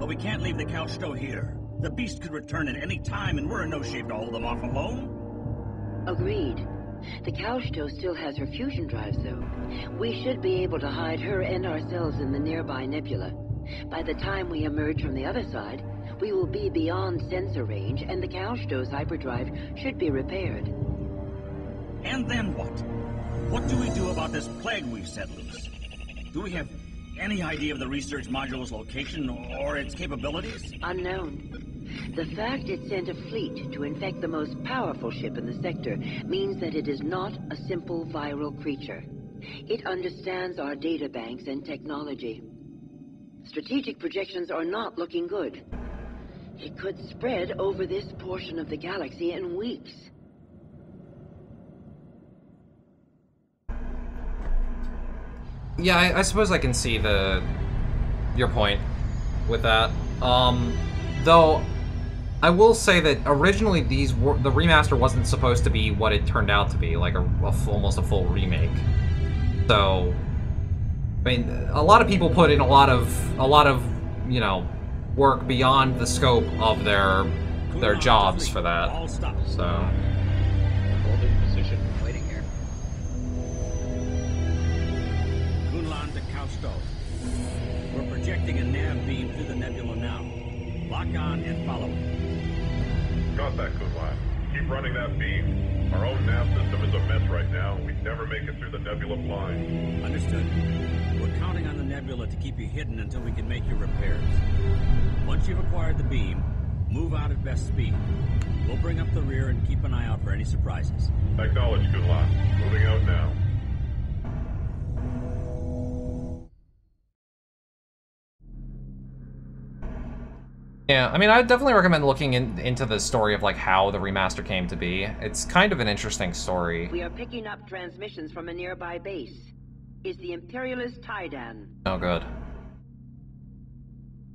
we can't leave the Calsto here. The beast could return at any time, and we're in no shape to hold them off alone. Agreed. The Calsto still has her fusion drives, though. We should be able to hide her and ourselves in the nearby Nebula. By the time we emerge from the other side, we will be beyond sensor range, and the Calsto's hyperdrive should be repaired. And then what? What do we do about this plague we've set loose? Do we have any idea of the research module's location or its capabilities? Unknown. The fact it sent a fleet to infect the most powerful ship in the sector means that it is not a simple viral creature. It understands our databanks and technology. Strategic projections are not looking good. It could spread over this portion of the galaxy in weeks. Yeah, I suppose I can see your point with that. Though, I will say that originally the remaster wasn't supposed to be what it turned out to be, like almost a full remake. So, I mean, a lot of people put in a lot of you know, work beyond the scope of their jobs for that. So, Holding position, waiting here. Kunlan to Calsto. We're projecting a nav beam through the nebula now. Lock on and follow. Got that, Kunlan. Keep running that beam. Our own nav system is a mess right now. We'd never make it through the nebula blind. Understood. We're counting on the nebula to keep you hidden until we can make your repairs. Once you've acquired the beam, move out at best speed. We'll bring up the rear and keep an eye out for any surprises. Acknowledge, Kunlan. Moving out now. yeah, I mean, I'd definitely recommend looking into the story of, like, how the remaster came to be. It's kind of an interesting story. We are picking up transmissions from a nearby base. Is the Imperialist Taidan? Oh, good.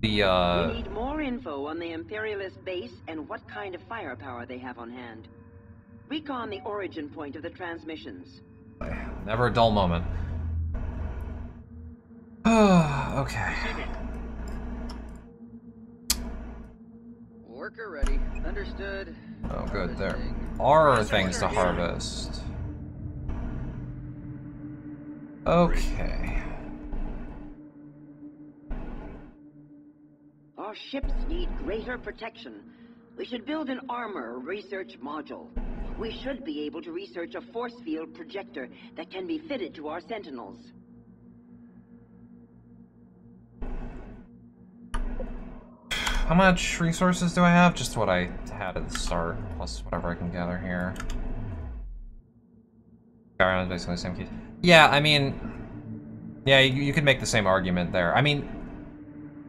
We need more info on the Imperialist base and what kind of firepower they have on hand. Recon the origin point of the transmissions. Never a dull moment. Okay. Worker ready. Understood. Oh, good. There are things to harvest. Okay. Our ships need greater protection. We should build an armor research module. We should be able to research a force field projector that can be fitted to our sentinels. How much resources do I have? Just what I had at the start, plus whatever I can gather here. Is basically the same case. Yeah, I mean, yeah, you could make the same argument there. I mean,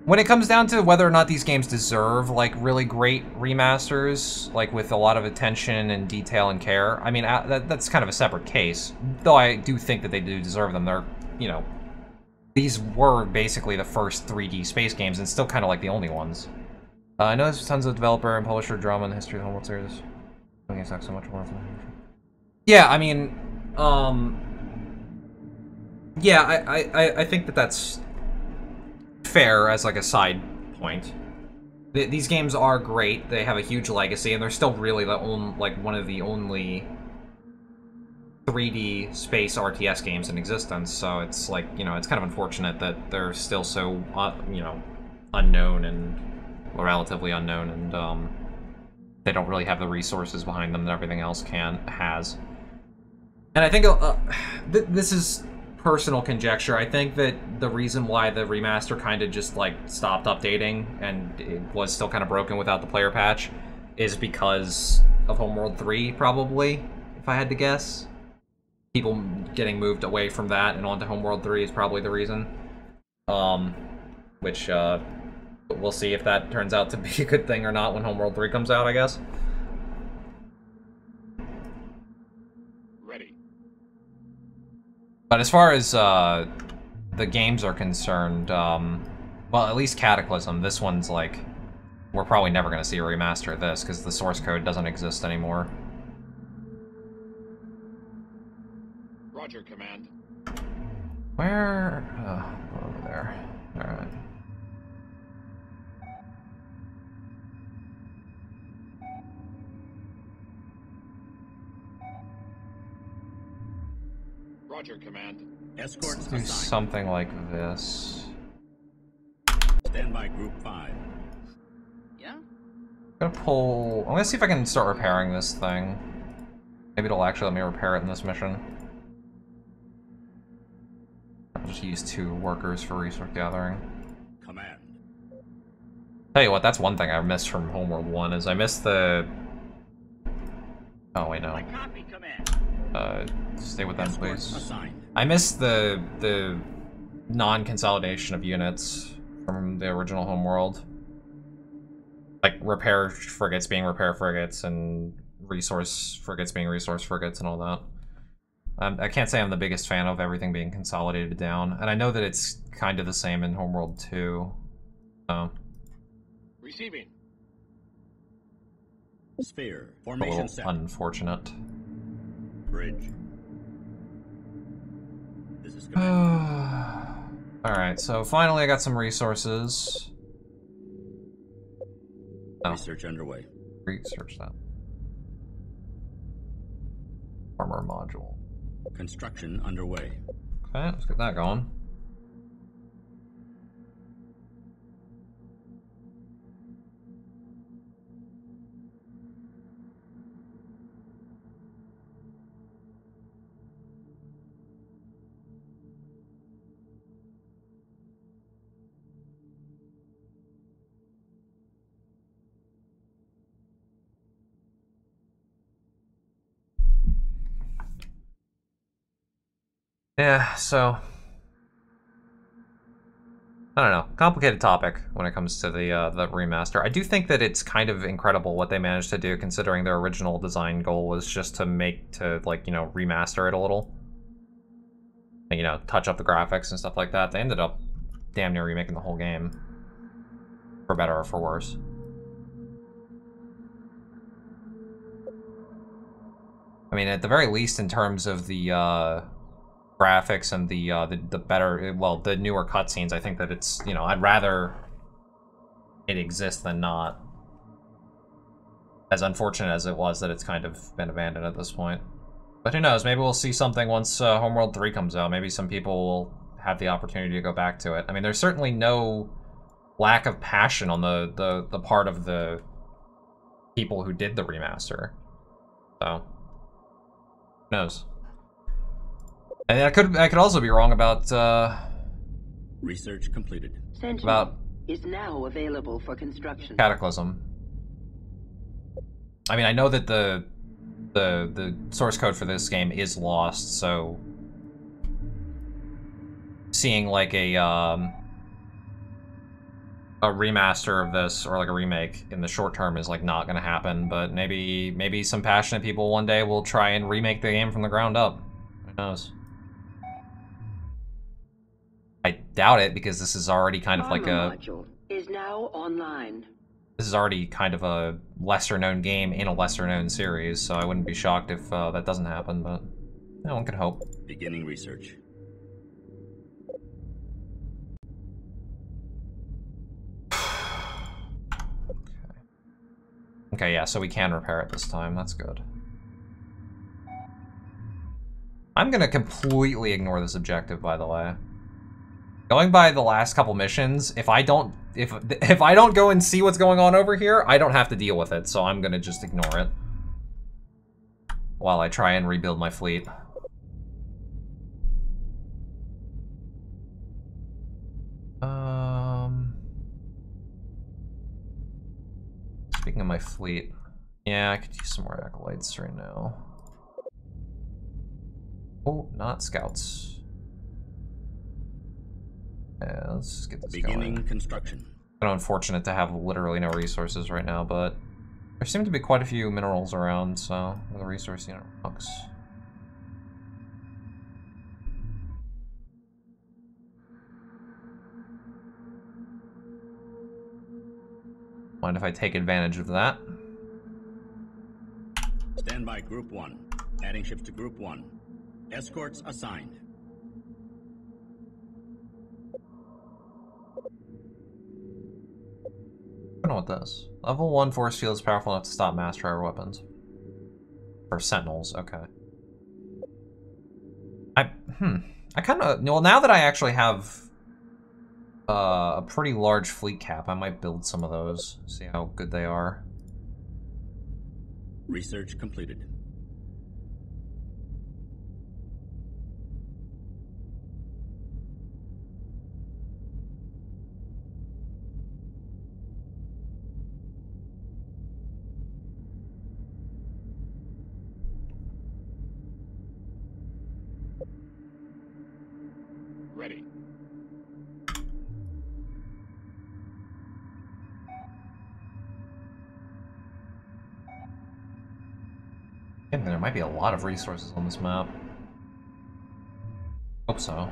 when it comes down to whether or not these games deserve, like, really great remasters, like, with a lot of attention and detail and care, I mean, that's kind of a separate case. Though I do think that they do deserve them. They're, you know, these were basically the first 3D space games and still kind of like the only ones. I know there's tons of developer and publisher drama in the history of the Homeworld series. I think it's so much more. Yeah, I mean, yeah, I think that that's fair as, like, a side point. These games are great. They have a huge legacy, and they're still really the only, like, one of the only 3D space RTS games in existence. So it's like, you know, it's kind of unfortunate that they're still so, you know, unknown and relatively unknown, and they don't really have the resources behind them that everything else has. And I think this is personal conjecture. I think that the reason why the remaster kind of just, like, stopped updating and it was still kind of broken without the player patch is because of Homeworld 3, probably, if I had to guess. People getting moved away from that and onto Homeworld 3 is probably the reason. Which, we'll see if that turns out to be a good thing or not when Homeworld 3 comes out, I guess. Ready. But as far as the games are concerned, well, at least Cataclysm, this one's like, we're probably never going to see a remaster of this because the source code doesn't exist anymore. Roger, Command. Where? Over there. Alright. Roger, Command. Escorts Let's do assigned. something like this. Stand by Group 5. Yeah? I'm gonna see if I can start repairing this thing. Maybe it'll actually let me repair it in this mission. I'll just use 2 workers for resource gathering. Command. Tell you what, that's one thing I missed from Homeworld 1, is I missed the... Oh, wait, no. I copy, Command. Stay with them, Escorts please. assigned. I missed the non-consolidation of units from the original Homeworld. Like, repair frigates being repair frigates, and resource frigates being resource frigates, and all that. I can't say I'm the biggest fan of everything being consolidated down, and I know that it's kind of the same in Homeworld 2. So... Receiving. Sphere. a Formation little set. unfortunate. Bridge. This is Command. Alright, so finally I got some resources. Oh, Research underway. research that. Armor module. Construction underway. Okay, let's get that going. Yeah, so... I don't know. Complicated topic when it comes to the remaster. I do think that it's kind of incredible what they managed to do, considering their original design goal was just to remaster it a little. And, touch up the graphics and stuff like that. They ended up damn near remaking the whole game. For better or for worse. I mean, at the very least, in terms of the graphics and the better, well, the newer cutscenes, I think that it's, I'd rather it exist than not. As unfortunate as it was that it's kind of been abandoned at this point. But who knows, maybe we'll see something once Homeworld 3 comes out. Maybe some people will have the opportunity to go back to it. I mean, there's certainly no lack of passion on the part of the people who did the remaster. So, who knows? And I could also be wrong about Research completed. Sentinel about is now available for construction. Cataclysm. I mean, I know that the source code for this game is lost, so seeing like a remaster of this, or like a remake in the short term, is like not gonna happen. But maybe some passionate people one day will try and remake the game from the ground up. Who knows? I doubt it, because this is already kind of like Armor module is now online. this is already kind of a lesser-known game in a lesser-known series, so I wouldn't be shocked if that doesn't happen, but one could hope. Beginning research. Okay, yeah, so we can repair it this time. That's good. I'm gonna completely ignore this objective, by the way. Going by the last couple missions, if I don't go and see what's going on over here, I don't have to deal with it, so I'm gonna just ignore it while I try and rebuild my fleet. Speaking of my fleet, yeah, I could use some more acolytes right now. Oh, not scouts. Yeah, let's just get this Beginning going. construction. Kind of unfortunate to have literally no resources right now, but there seem to be quite a few minerals around, so with a resource unit rocks. Mind if I take advantage of that? Stand by Group 1. Adding ships to Group 1. Escorts assigned. I don't know what this. Level 1 force field is powerful enough to stop mass driver weapons. For sentinels, okay. I kind of... Well, now that I actually have a pretty large fleet cap, I might build some of those, see how good they are. Research completed. Ready. I think there might be a lot of resources on this map. Hope so.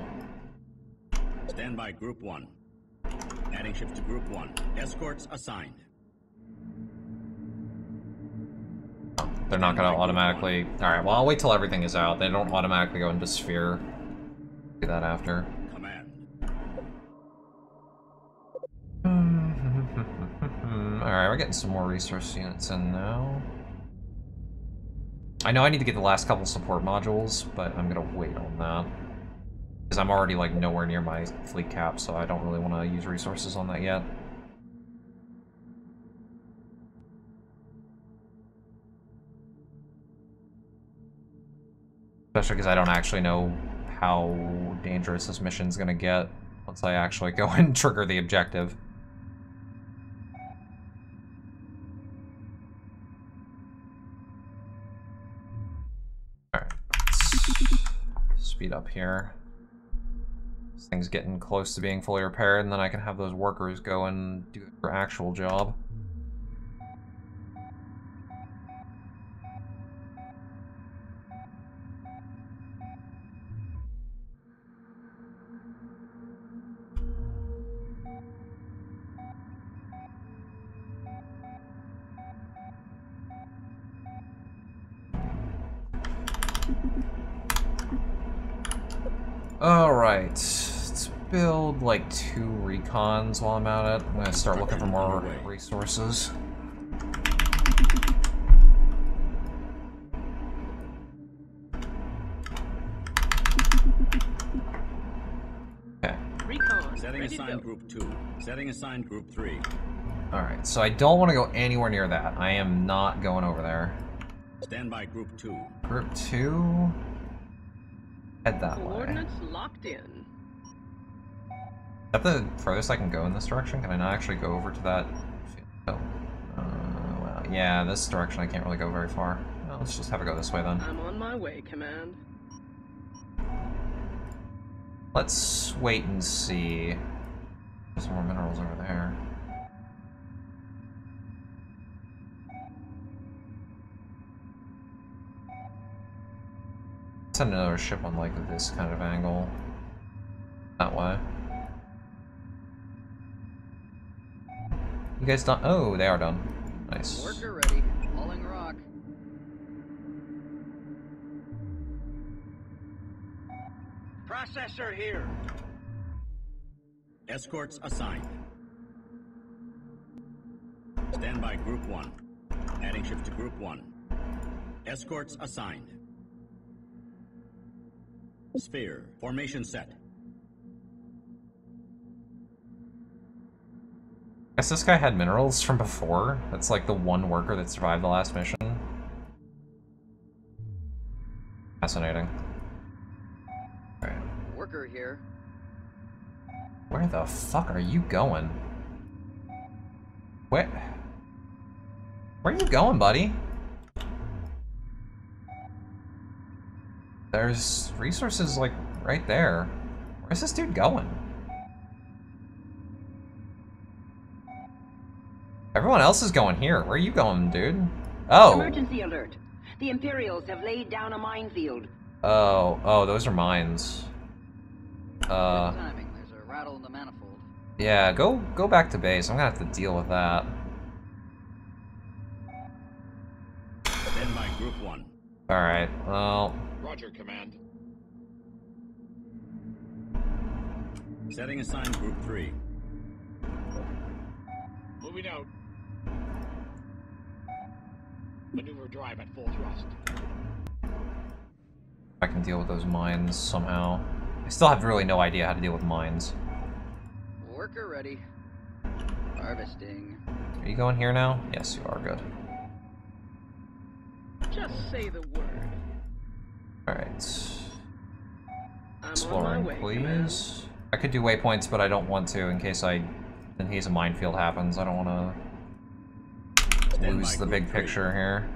Stand by Group 1. Adding ships to Group 1. Escorts assigned. They're not going to automatically... Alright, well, I'll wait till everything is out. They don't automatically go into Sphere. Do that after. Command. Alright, we're getting some more resource units in now. I know I need to get the last couple support modules, but I'm going to wait on that. Because I'm already, like, nowhere near my fleet cap, so I don't really want to use resources on that yet. Especially because I don't actually know how dangerous this mission's gonna get once I actually go and trigger the objective. Alright, let's speed up here. This thing's getting close to being fully repaired, and then I can have those workers go and do their actual job. Alright, let's build like 2 recons while I'm at it. I'm gonna start looking for more resources. Okay. Recon. Setting Ready to assigned go. Group 2. Setting assigned Group 3. Alright, so I don't want to go anywhere near that. I am not going over there. Stand by Group 2. Group 2... Head that way. Coordinates locked in. Is that the furthest I can go in this direction? Can I not actually go over to that? Oh. Well, yeah, this direction I can't really go very far. Well, let's just have it go this way then. I'm on my way, Command. Let's wait and see. There's more minerals over there. Send another ship on like this kind of angle. That way. You guys done? Oh, they are done. Nice. Worker ready. Hauling rock. Processor here. Escorts assigned. Stand by Group 1. Adding ships to Group 1. Escorts assigned. Sphere. Formation set. Guess this guy had minerals from before. That's like the one worker that survived the last mission. Fascinating. Alright. Worker here. Where the fuck are you going? Where are you going, buddy? There's resources, like, right there. Where's this dude going? Everyone else is going here. Where are you going, dude? Oh! Emergency alert. The Imperials have laid down a minefield. Oh, those are mines. Good timing. There's a rattle in the manifold. Yeah, go back to base. I'm gonna have to deal with that. Stand by Group 1. Alright, well... Roger, Command. Setting assigned Group 3. Moving out. Maneuver drive at full thrust. I can deal with those mines somehow. I still have really no idea how to deal with mines. Worker ready. Harvesting. Are you going here now? Yes, you are. Good. Just say the word. Alright. I'm on my Exploring, way, please. Command. I could do waypoints, but I don't want to in case a minefield happens. I don't want to lose the big picture here.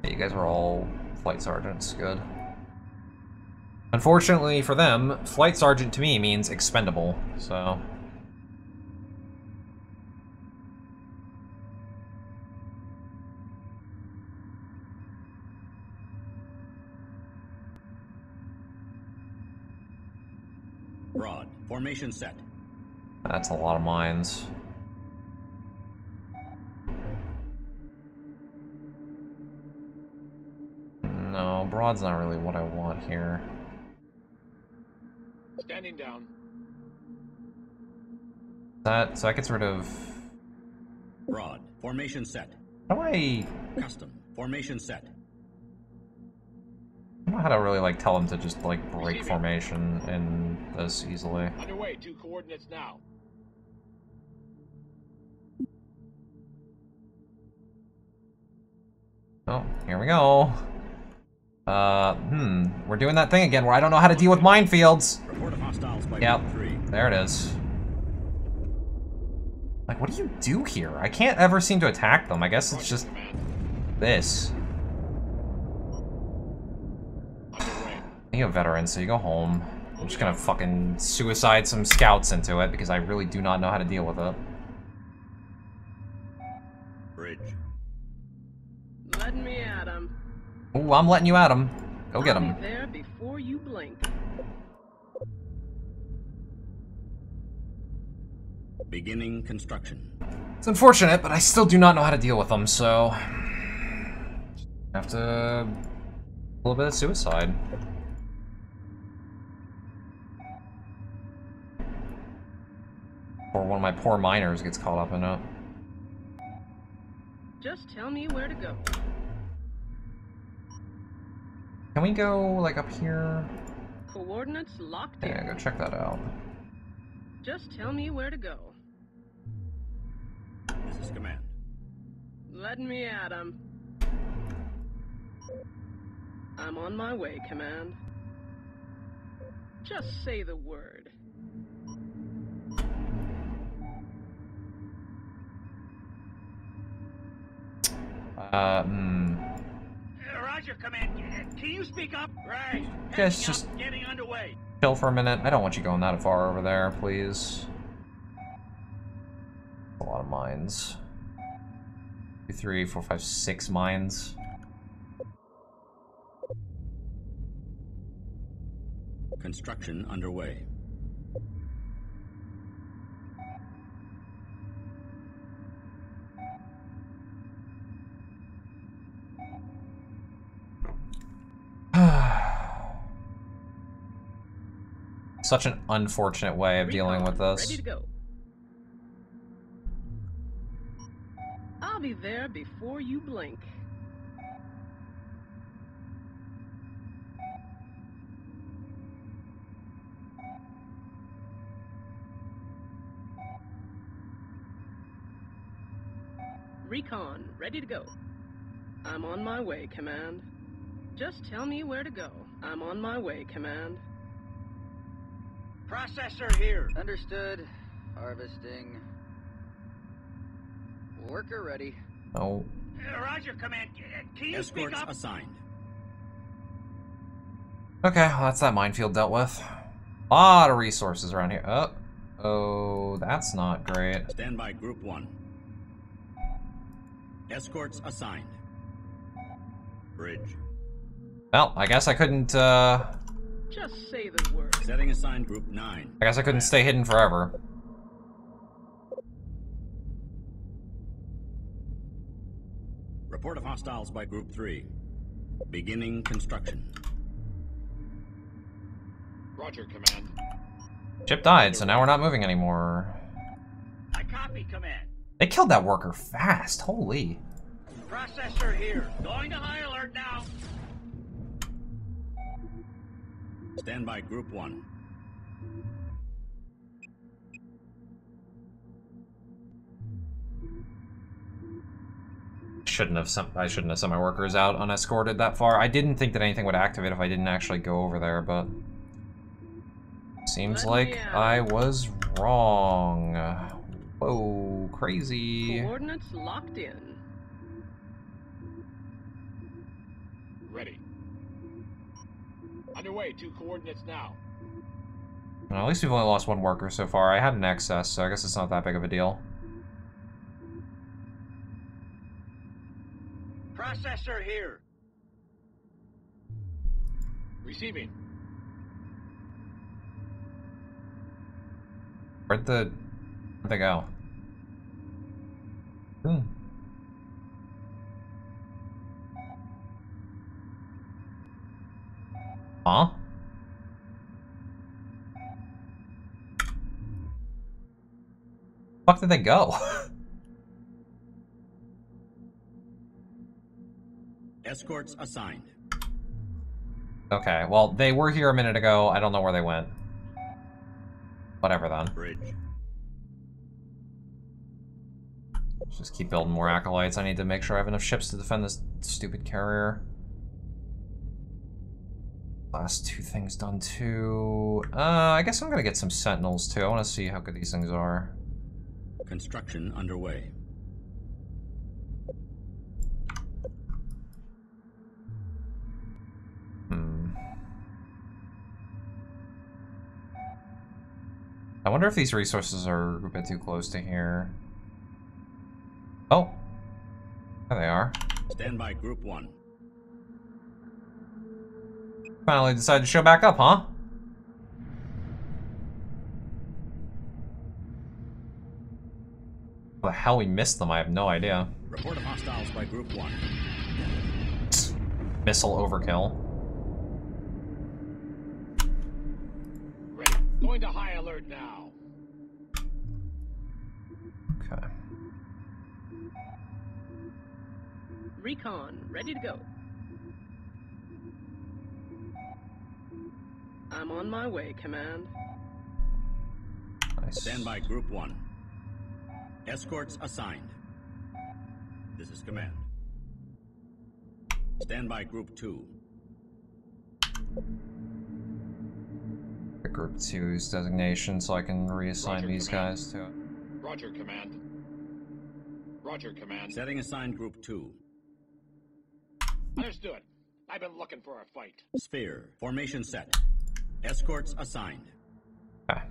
Yeah, you guys are all flight sergeants. Good. Unfortunately for them, flight sergeant to me means expendable, so... Broad. Formation set. That's a lot of mines. No, broad's not really what I want here. Standing down. So that gets rid of... Broad. Formation set. How do I... Custom. Formation set. I don't know how to really, like, tell them to just, like, break formation in this easily. Underway. 2 coordinates now. Oh, here we go. We're doing that thing again where I don't know how to deal with minefields. Report of hostiles by Yep, Group 3. there it is. Like, what do you do here? I can't ever seem to attack them. I guess it's just this. You have veterans, so you go home. I'm just gonna fucking suicide some scouts into it because I really do not know how to deal with it. Bridge. Let me at him. Ooh, I'm letting you at him. Go get I'll him. be there before you blink. Beginning construction. It's unfortunate, but I still do not know how to deal with them, so... have to... a little bit of suicide. Or one of my poor miners gets caught up in it. Just tell me where to go. Can we go, like, up here? Coordinates locked in. Yeah, go check that out. Just tell me where to go. This is command. Let me at him. I'm on my way, Command. Just say the word. Roger, Command. Can you speak up? Right. Guys, just Getting underway. chill for a minute. I don't want you going that far over there, please. A lot of mines. 2, 3, 4, 5, 6 mines. Construction underway. Such an unfortunate way of dealing with this. Ready to go. I'll be there before you blink. Recon, ready to go. I'm on my way, Command. Just tell me where to go. I'm on my way, Command. Processor here. Understood. Harvesting. Worker ready. Oh. Roger, Command. Can you speak up? Assigned. Okay, well, that's that minefield dealt with. A lot of resources around here. Oh, that's not great. Stand by Group 1. Escorts assigned. Bridge. Well, I guess I couldn't, Just say the word. Setting assigned Group 9. I guess I couldn't stay hidden forever. Report of hostiles by Group 3. Beginning construction. Roger, Command. Ship died, so now we're not moving anymore. I copy, Command. They killed that worker fast, holy. Processor here. Going to high alert now. Stand by Group 1. I shouldn't have sent my workers out unescorted that far. I didn't think that anything would activate if I didn't actually go over there, but seems like I was wrong. Whoa, crazy. Coordinates locked in. Ready. Underway, 2 coordinates now. Well, at least we've only lost 1 worker so far. I had an excess, so I guess it's not that big of a deal. Processor here. Receiving. Where'd they go? Huh? Fuck did they go? Escorts assigned. Okay, well, they were here a minute ago. I don't know where they went. Whatever, then. Bridge. Let's just keep building more acolytes. I need to make sure I have enough ships to defend this stupid carrier. Last 2 things done, too. I guess I'm gonna get some sentinels, too. I want to see how good these things are. Construction underway. I wonder if these resources are a bit too close to here. Oh. There they are. Stand by Group 1. Finally decided to show back up, huh? How the hell we missed them, I have no idea. Report of hostiles by Group 1. Missile overkill. Ready. Going to high alert now. Okay. Recon, ready to go. I'm on my way, Command. Nice. Stand by Group 1. Escorts assigned. This is Command. Stand by Group 2. The Group 2's designation so I can reassign Roger, these Command. guys to it. Roger, Command. Roger, Command. Setting assigned Group 2. Understood. I've been looking for a fight. Sphere. Formation set. Escorts assigned. Okay.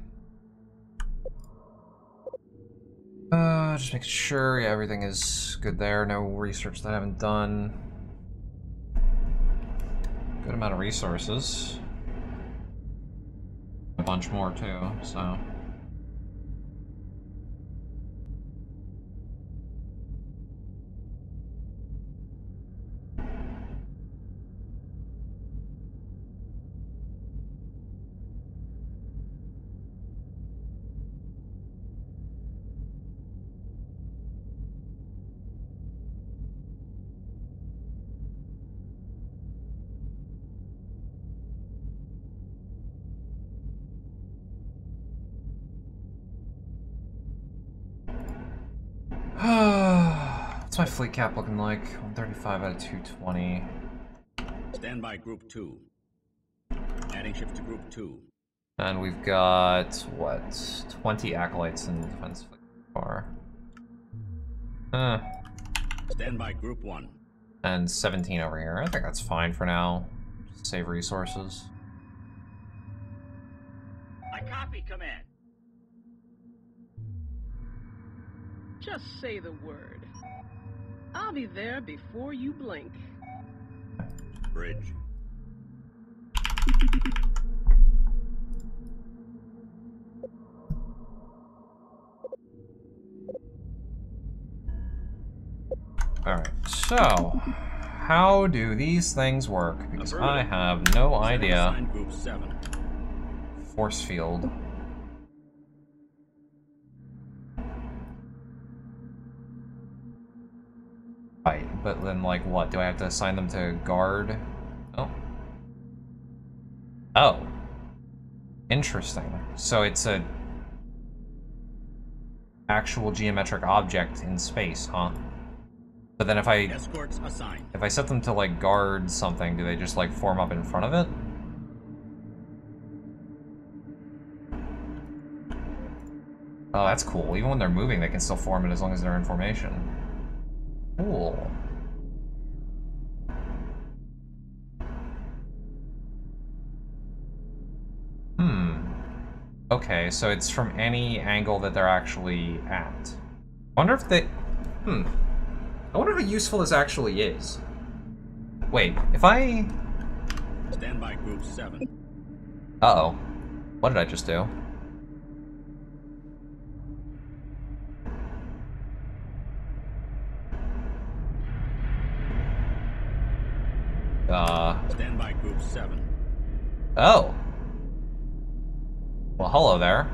Just making sure, yeah, everything is good there. No research that I haven't done. Good amount of resources. A bunch more too, so. What's my fleet cap looking like? 135 out of 220. Stand by Group 2. Adding ships to Group 2. And we've got, what, 20 acolytes in the defense fleet so far. Stand by Group 1. And 17 over here. I think that's fine for now. Just save resources. I copy, Command. Just say the word. I'll be there before you blink. Bridge. Alright, so how do these things work? Because I have no idea. Assigned Group 7. Force field. Right, but then, like, what? Do I have to assign them to guard? Oh. Oh. Interesting. So it's a actual geometric object in space, huh? But then if I set them to like guard something, do they just like form up in front of it? Oh, that's cool. Even when they're moving, they can still form it as long as they're in formation. Cool. Okay, so it's from any angle that they're actually at. I wonder if they... I wonder how useful this actually is. Wait, if I... Stand by Group 7. Uh-oh. What did I just do? Stand by Group 7. Oh. Well, hello there.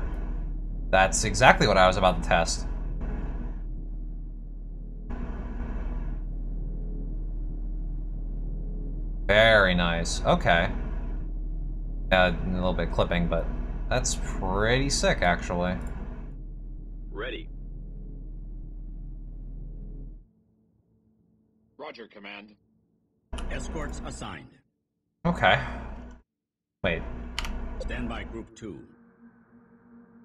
That's exactly what I was about to test. Very nice. Okay. A little bit clipping, but that's pretty sick, actually. Ready. Roger, Command. Escorts assigned. Okay. Wait. Stand by Group 2.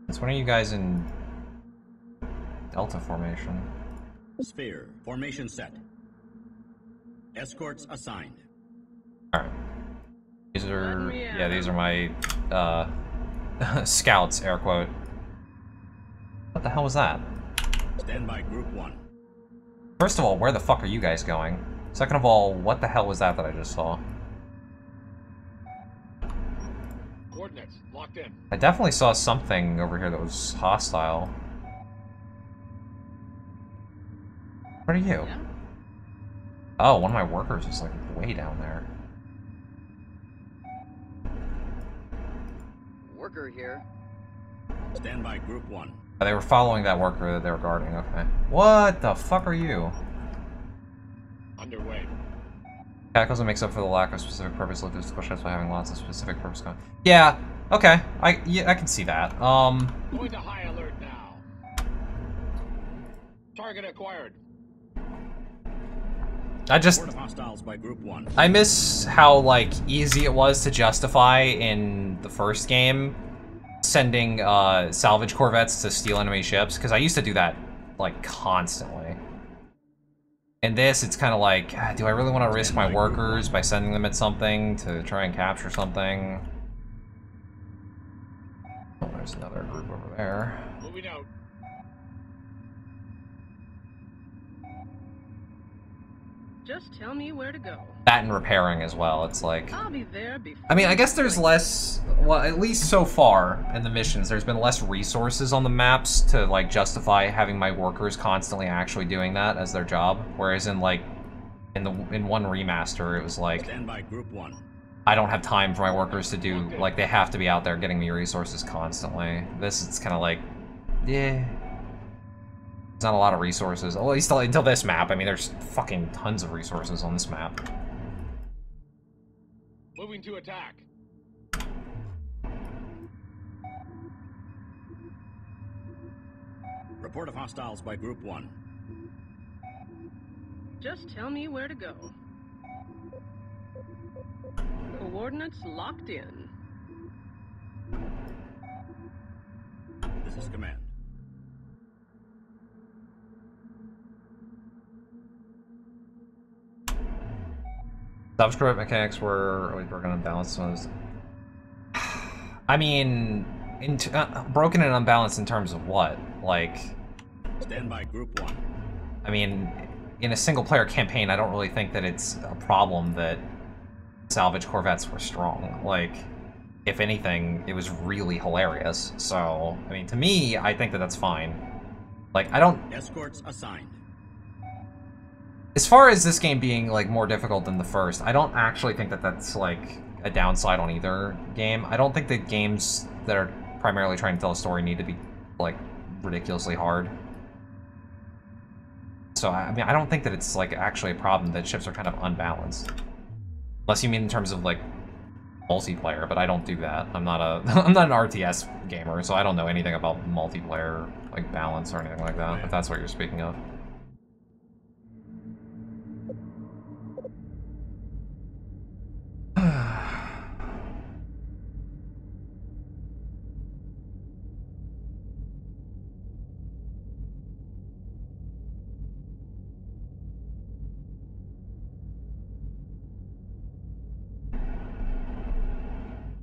Since when are you guys in Delta formation? Sphere. Formation set. Escorts assigned. Alright. These are... yeah, these are my, scouts, air quote. What the hell was that? Stand by Group 1. First of all, where the fuck are you guys going? Second of all, what the hell was that I just saw? Coordinates locked in. I definitely saw something over here that was hostile. What are you? Yeah? Oh, one of my workers is like way down there. Worker here. Stand by Group 1. Oh, they were following that worker that they were guarding, okay. What the fuck are you? Underway. Cataclysm makes up for the lack of specific purpose looked at squishes by having lots of specific purpose going. Yeah, okay. I can see that. Going to high alert now. Target acquired. I just... Report of hostiles by Group 1. I miss how, like, easy it was to justify in the first game sending, salvage corvettes to steal enemy ships, because I used to do that, like, constantly. In this, it's kind of like, do I really want to risk my workers by sending them at something to try and capture something? Oh, there's another group over there. Moving out. Just tell me where to go. That and repairing as well, it's like... I'll be there before... I mean, I guess there's less... well, at least so far in the missions, there's been less resources on the maps to, like, justify having my workers constantly actually doing that as their job. Whereas in, like, in one remaster, it was like... Stand by Group 1. I don't have time for my workers to do... like, they have to be out there getting me resources constantly. This, it's kind of like... yeah... There's not a lot of resources, at least until this map. I mean, there's fucking tons of resources on this map. Moving to attack. Report of hostiles by Group 1. Just tell me where to go. Coordinates locked in. This is Command. Salvage corvette mechanics were always broken and unbalanced. I mean, broken and unbalanced in terms of what? Like... Stand by Group 1. I mean, in a single-player campaign, I don't really think that it's a problem that salvage corvettes were strong. Like, if anything, it was really hilarious. So, I mean, to me, I think that that's fine. Like, I don't... Escorts assigned. As far as this game being, like, more difficult than the first, I don't actually think that that's, like, a downside on either game. I don't think that games that are primarily trying to tell a story need to be, like, ridiculously hard. So, I mean, I don't think that it's, like, actually a problem that ships are kind of unbalanced. Unless you mean in terms of, like, multiplayer, but I don't do that. I'm not a I'm not an RTS gamer, so I don't know anything about multiplayer like balance or anything like that. If that's what you're speaking of.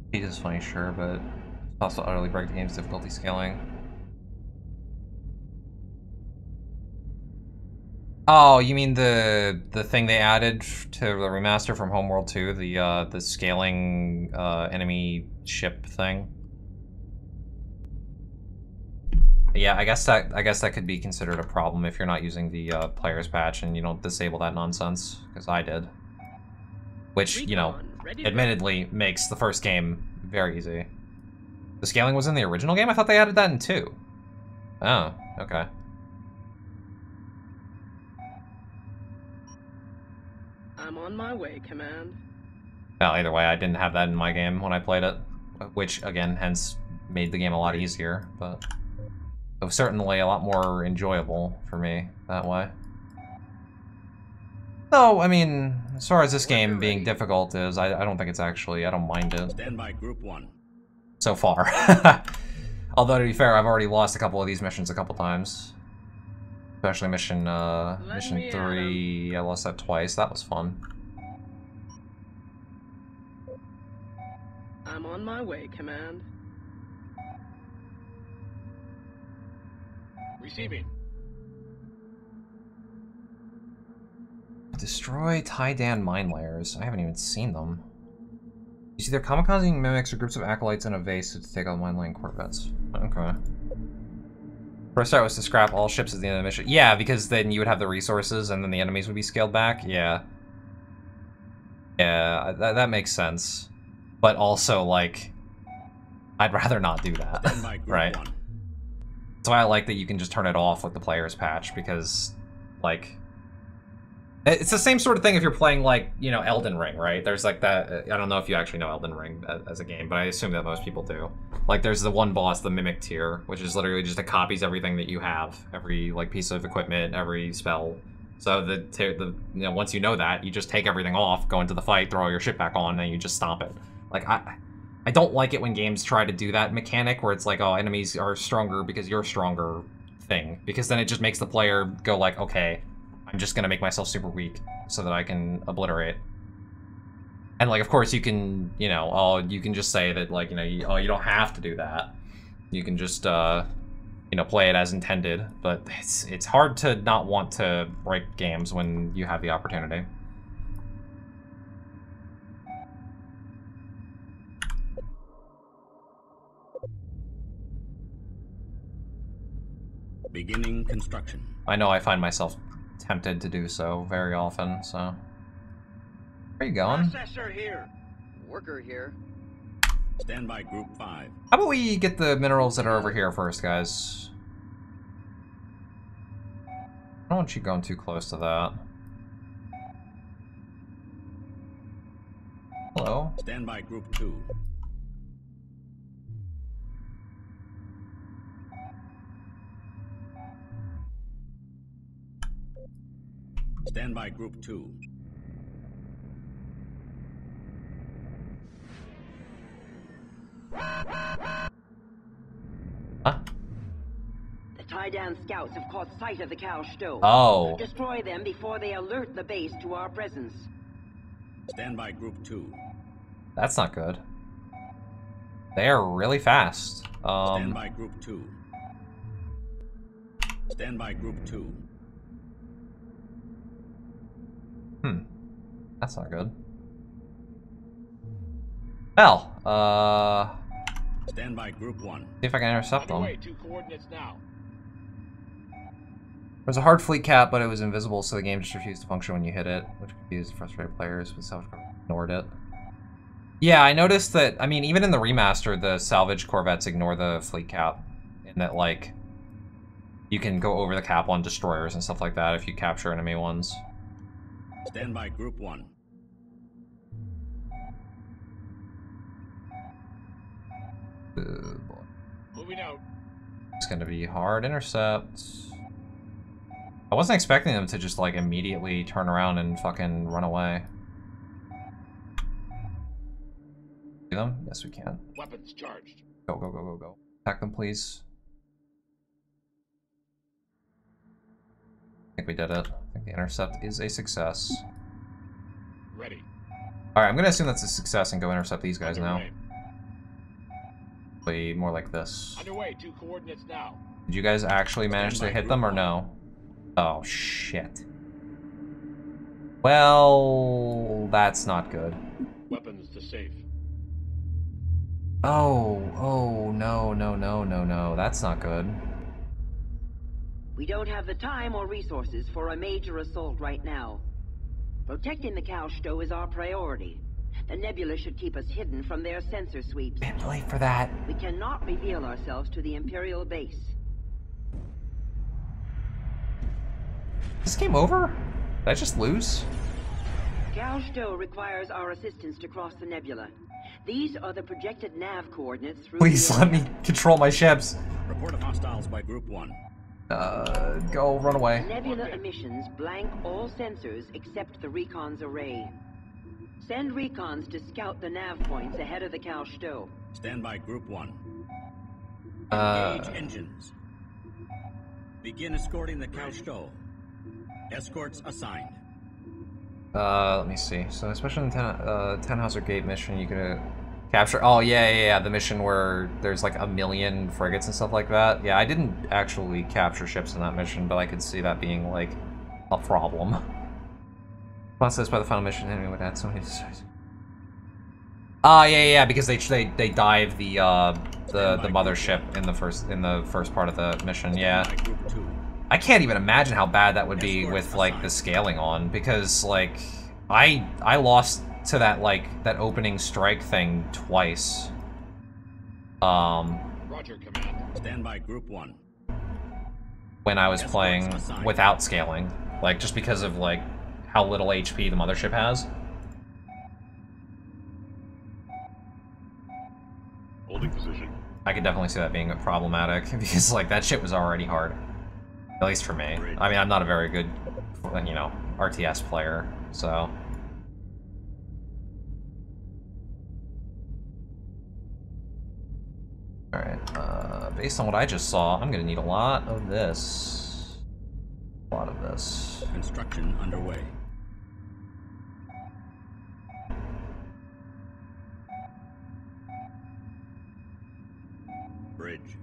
Speed is funny, sure, but it's possible to utterly break the game's difficulty scaling. Oh, you mean the thing they added to the remaster from Homeworld 2, the scaling enemy ship thing? Yeah, I guess that could be considered a problem if you're not using the player's patch and you don't disable that nonsense, because I did. Which, you know, admittedly makes the first game very easy. The scaling was in the original game? I thought they added that in 2. Oh, okay. I'm on my way, Command. Well, either way, I didn't have that in my game when I played it, which, again, hence made the game a lot easier, but it was certainly a lot more enjoyable for me that way. No, I mean, as far as this game being difficult is, I don't think it's actually, I don't mind it. Stand by Group 1. So far. Although, to be fair, I've already lost a couple of these missions a couple times. Especially mission 3, I lost that twice, that was fun. I'm on my way, Command. Receiving. Destroy Taidan mine layers. I haven't even seen them. You see, they're kamikazing mimics or groups of acolytes in a vase to take out mine-laying corvettes. Okay. First start was to scrap all ships at the end of the mission. Yeah, because then you would have the resources and then the enemies would be scaled back. Yeah. Yeah, that makes sense. But also, like, I'd rather not do that. Right? That's why I like that you can just turn it off with the player's patch, because, like, it's the same sort of thing if you're playing, like, you know, Elden Ring, right? There's, like, that... I don't know if you actually know Elden Ring as a game, but I assume that most people do. Like, there's the one boss, the Mimic Tier, which is literally just it copies everything that you have. Every, like, piece of equipment, every spell. So, you know, once you know that, you just take everything off, go into the fight, throw your shit back on, and you just stomp it. Like, I don't like it when games try to do that mechanic where it's like, oh, enemies are stronger because you're stronger thing. Because then it just makes the player go like, okay, I'm just gonna make myself super weak so that I can obliterate. And, like, of course you can, you know, oh, you can just say that, like, you know, you don't have to do that. You can just, you know, play it as intended. But it's hard to not want to break games when you have the opportunity. Beginning construction. I know I find myself tempted to do so very often, so... Where are you going? Processor here. Worker here. Stand by Group 5. How about we get the minerals that are over here first, guys? I don't want you going too close to that. Hello? Stand by Group 2. Stand by Group 2. Huh? The Taidan scouts have caught sight of the cow stove. Oh. Destroy them before they alert the base to our presence. Stand by Group 2. That's not good. They are really fast. Stand by Group 2. Stand by Group 2. That's not good. Well, Stand by Group 1. see if I can intercept them. Underway, 2 coordinates now. There's a hard fleet cap, but it was invisible, so the game just refused to function when you hit it, which confused frustrated players, but salvage corvettes ignored it. Yeah, I noticed that, I mean, even in the remaster, the salvage corvettes ignore the fleet cap, in that, like, you can go over the cap on destroyers and stuff like that if you capture enemy ones. Stand by Group 1. boy. Moving out. It's gonna be hard intercept. I wasn't expecting them to just like immediately turn around and fucking run away. See them? Yes, we can. Weapons charged. Go, go, go, go, go. Attack them, please. I think we did it. I think the intercept is a success. Ready. Alright, I'm gonna assume that's a success and go intercept these guys now. Underway. Play more like this. Underway. 2 coordinates now. Did you guys actually manage to hit them or no? Oh, shit. Well, that's not good. Weapons to safe. Oh, no, that's not good. We don't have the time or resources for a major assault right now. Protecting the Kalsto is our priority. The Nebula should keep us hidden from their sensor sweeps. Bit late for that. We cannot reveal ourselves to the Imperial base. Is this game over? Did I just lose? Kalsto requires our assistance to cross the Nebula. These are the projected nav coordinates through Please the let me control my ships. Report of hostiles by Group 1. Go, run away. Nebula emissions blank all sensors except the recon's array. Send recons to scout the nav points ahead of the Kalsto. Stand by Group 1. Engage engines. Begin escorting the Kalsto. Escorts assigned. Let me see. So, especially in the Tannhauser Gate mission, you could capture... Oh, yeah, the mission where there's like 1 million frigates and stuff like that. Yeah, I didn't actually capture ships in that mission, but I could see that being, like, a problem. Processed by the final mission, enemy would add so many... yeah, because they dive the mothership in the first part of the mission, yeah. I can't even imagine how bad that would be with, like, the scaling on, because, like, I lost to that, like, that opening strike thing twice. Roger, command. Stand by Group 1. When I was playing without scaling. Like, just because of, like, how little HP the mothership has. Holding position. I could definitely see that being problematic, because, like, that shit was already hard. At least for me. I mean, I'm not a very good, you know, RTS player, so... Alright, based on what I just saw, I'm gonna need a lot of this. A lot of this. Construction underway. Bridge.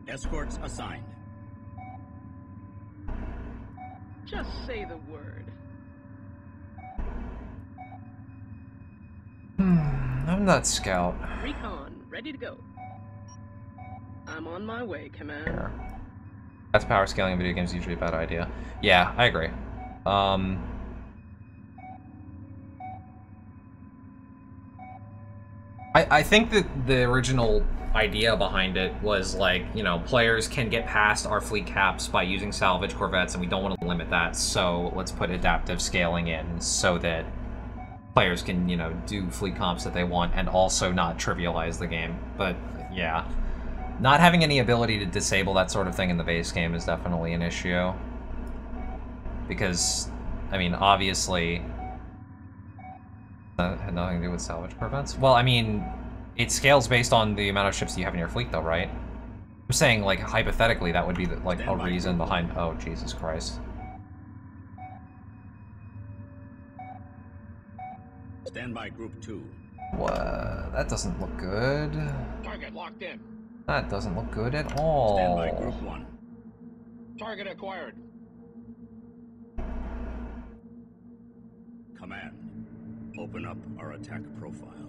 Escorts assigned. Just say the word. I'm not scout. Recon, ready to go. I'm on my way, Command. Here. That's power scaling in video games is usually a bad idea. Yeah, I agree. I think that the original idea behind it was, like, you know, players can get past our fleet caps by using salvage corvettes, and we don't want to limit that, so let's put adaptive scaling in so that players can, you know, do fleet comps that they want and also not trivialize the game. But, yeah. Not having any ability to disable that sort of thing in the base game is definitely an issue. Because, I mean, obviously... that had nothing to do with salvage corvettes? Well, I mean, it scales based on the amount of ships you have in your fleet, though, right? I'm saying, like, hypothetically, that would be, like, a reason behind... Oh, Jesus Christ. Stand by Group 2. What? That doesn't look good. Target locked in. That doesn't look good at all. Stand by Group 1. Target acquired. Command, open up our attack profile.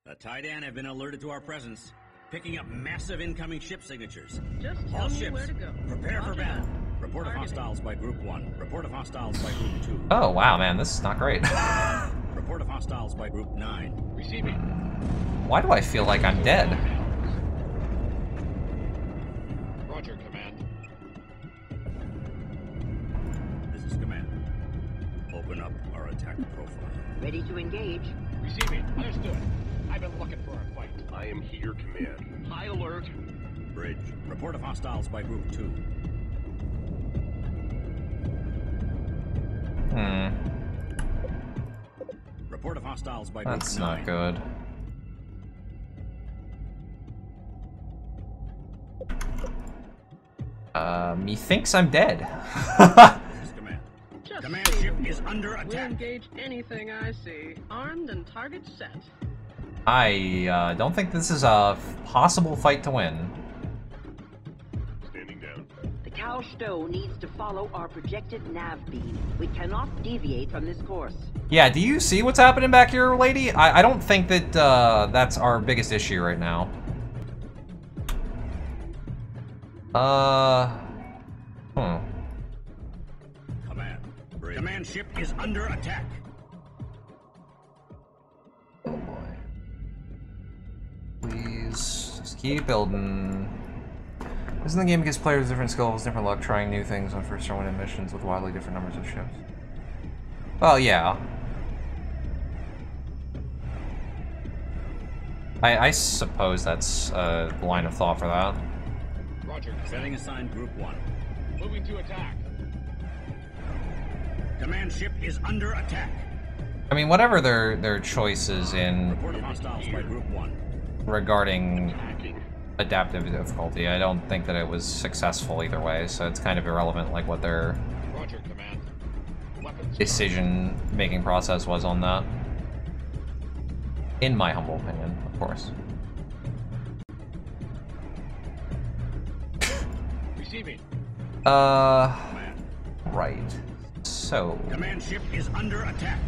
The Titan have been alerted to our presence, picking up massive incoming ship signatures. Just All tell me ships, where to go. prepare for Roger battle. that. Report of Targeting. hostiles by Group 1. Report of hostiles by Group 2. Oh, wow, man, this is not great. Report of hostiles by Group 9. Receiving. Why do I feel like I'm dead? Roger, command. This is Command. Open up our attack profile. Ready to engage. Receiving. Understood. I've been looking for a fight. I am to your command. High alert. Bridge. Report of hostiles by Group 2. Report of hostiles by Group 9. That's not good. Methinks I'm dead. This is Command. Just Command say ship the is word. under We'll attack. engage anything I see. Armed and target set. I don't think this is a possible fight to win. Standing down. The Cow Stow needs to follow our projected nav beam. We cannot deviate from this course. Yeah, do you see what's happening back here, lady? I don't think that that's our biggest issue right now. Command. Bridge. Command ship is under attack. Oh boy. Please, just keep building. Isn't the game gives players different skills, different luck, trying new things on first or winning missions with wildly different numbers of ships? Well, yeah. I suppose that's a line of thought for that. Roger. Setting assigned Group 1. Moving to attack. Command ship is under attack. I mean, whatever their choices in Report of hostiles by Group 1. regarding Hacking. adaptive difficulty, I don't think that it was successful either way, so it's kind of irrelevant, like, what their Roger, command. Weapons. decision-making process was on that. In my humble opinion, of course. Receiving. Command. Right. So... Command ship is under attack.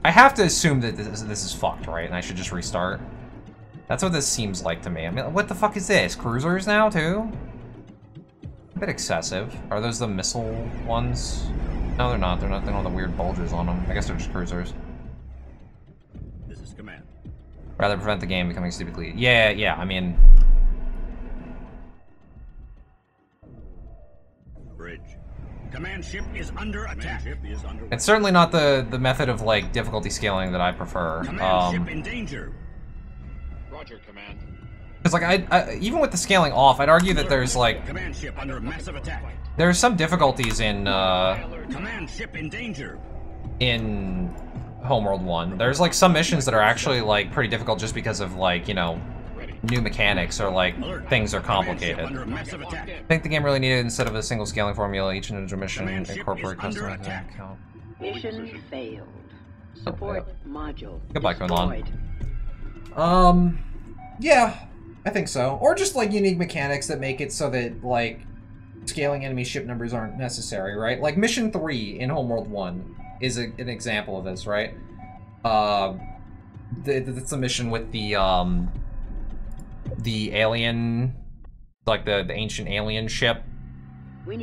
I have to assume that this is fucked, right? And I should just restart. That's what this seems like to me. I mean, what the fuck is this? Cruisers now, too? A bit excessive. Are those the missile ones? No, they're not. They don't have the weird bulges on them. I guess they're just cruisers. This is Command. Rather prevent the game becoming stupidly... Yeah, I mean... Bridge. Command ship is under attack. Ship is under It's certainly not the method of, like, difficulty scaling that I prefer. Command ship in danger. Roger, command. Because, like, I even with the scaling off, I'd argue that there's, like... Command ship under massive attack. There's some difficulties in Command ship in danger. Homeworld 1. There's, like, some missions that are actually, like, pretty difficult just because of, like, you know, new mechanics or, like, things are complicated. Under massive attack. I think the game really needed, instead of a single scaling formula, each individual mission Command ship incorporate is under customized attack. account. Mission failed. Support module Goodbye, Quinlan. destroyed. Yeah, I think so. Or just, like, unique mechanics that make it so that, like, scaling enemy ship numbers aren't necessary, right? Like, Mission 3 in Homeworld 1 is an example of this, right? It's a mission with the alien, like, the ancient alien ship